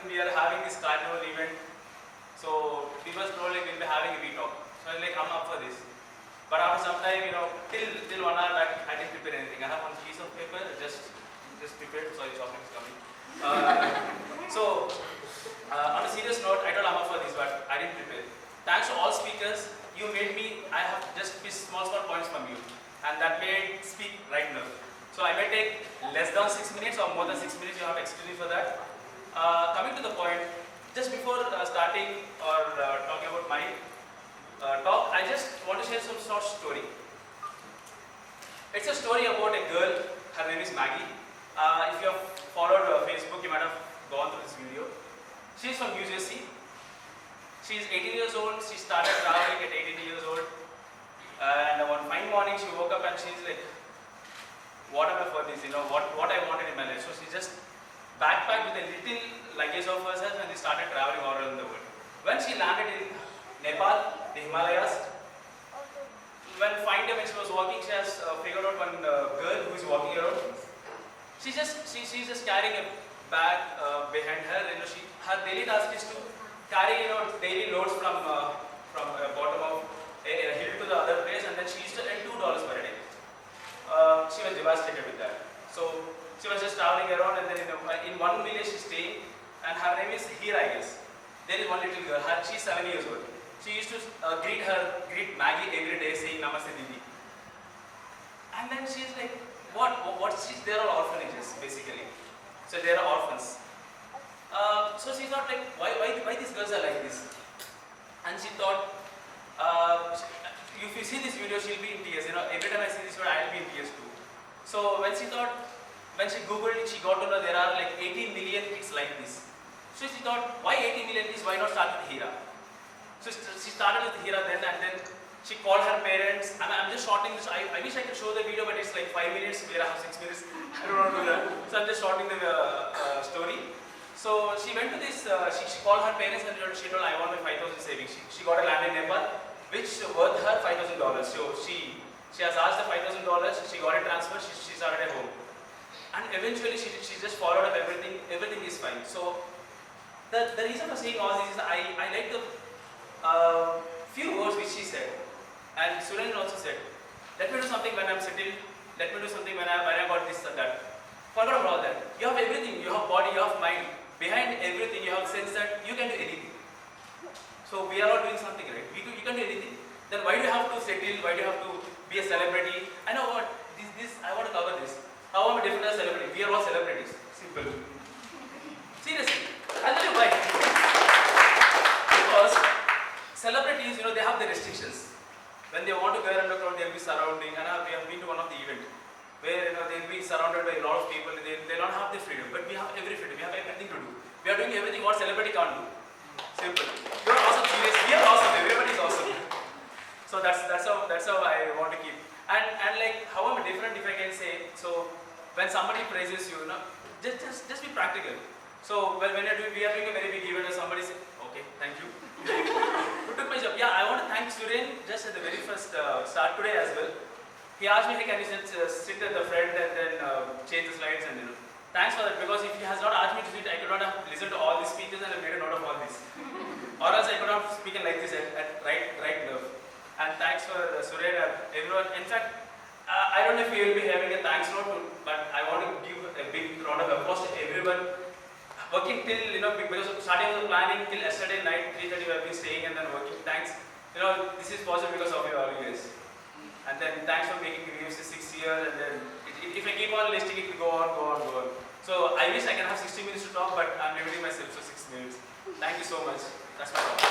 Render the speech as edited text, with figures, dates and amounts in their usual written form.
we are having this carnival event, so people told like we'll be having a V-talk. So I was like, I'm up for this. But after some time, till 1 hour back, I didn't prepare anything. I have one piece of paper, just prepared. Sorry, chocolate is coming. On a serious note, I told I'm up for this, but I didn't prepare. Thanks to all speakers, you made me. I have just missed small points from you, and that made speak right now. So I may take less than 6 minutes or more than 6 minutes. You have excuse me for that. Coming to the point, just before starting or talking about my talk, I just want to share some short story. It's a story about a girl. Her name is Maggie. If you have followed Facebook, you might have gone through this video. She is from New Jersey. She is 18 years old. She started traveling at 18 years old. And one fine morning, she woke up and she's like, what am I for this? What I wanted in my life. So she just backpacked with a little luggage of herself and they started traveling all around the world. When she landed in Nepal, the Himalayas, when she was walking, she has figured out one girl who is walking around. She's just carrying a bag behind her. Her daily task is to carry daily loads from bottom of a hill to the other place, and then she used to earn $2 per day. She was devastated with that. So she was just traveling around, and then in one village she's staying, and her name is Hira, I guess. There is one little girl. She's 7 years old. She used to greet Maggie every day, saying Namaste Didi. And then she's like, what? There are orphanages basically. So there are orphans. So she thought like, why these girls are like this? And she thought, if you see this video, she'll be in tears. Every time I see this video, I'll be in tears too. So when she googled it, she got to know there are like 18 million kids like this. So she thought, why 18 million kids? Why not start with Hira? So she started with Hira then, and then she called her parents. I'm just shorting this. I wish I could show the video, but it's like 5 minutes. We have 6 minutes. I don't want to do that. So I'm just shorting the story. So she went to this. She called her parents and she told, I want my 5,000 savings. She got a land in Nepal, which worth her $5,000. So she has asked the $5,000. She got a transfer. She started at home, and eventually she just followed up everything. Everything is fine. So the reason for saying all this is I like the few words which she said, and Suren also said, let me do something when I'm settled. Let me do something when I got this and that. Forget about all that. You have everything. You have body. You have mind. Behind everything, you have sense that you can do anything. So we are all doing something, right? You can do anything. Then why do you have to settle? Why do you have to be a celebrity? I know what this. I want to cover this. How am I different as a celebrity? We are all celebrities. Simple. Seriously, I'll tell you why. Because celebrities, they have the restrictions. When they want to go around the crowd, they'll be surrounding. And we have been to one of the event where they'll be surrounded by a lot of people. They don't have the freedom, but we have every freedom. We have everything to do. We are doing everything what celebrity can't do. Simple. You are awesome. Serious. We are awesome. Everybody is awesome. So that's how I want to keep. And like how am I different if I can say? So when somebody praises you, just be practical. So when we are doing a very big event, and somebody says, okay, thank you. Who took my job? Yeah, I want to thank Suren just at the very first start today as well. He asked me, hey, can you sit at the front and then change the slides and thanks for that, because if he has not asked me to sit, I could not have listened to all these speakers and have made a note of all this. Or else I could not have spoken like this at right nerve. And thanks for Suren and everyone. In fact, I don't know if we will be having a thanks note, but I want to give a big round of applause to everyone working till, because of starting with the planning till yesterday night, 3:30 we have been staying and then working. Thanks. This is possible because of you all guys. And then thanks for making the VFC 6 years, and then if I keep on listing, it will go on. So I wish I can have 60 minutes to talk, but I'm limiting myself to 6 minutes. Thank you so much. That's my talk.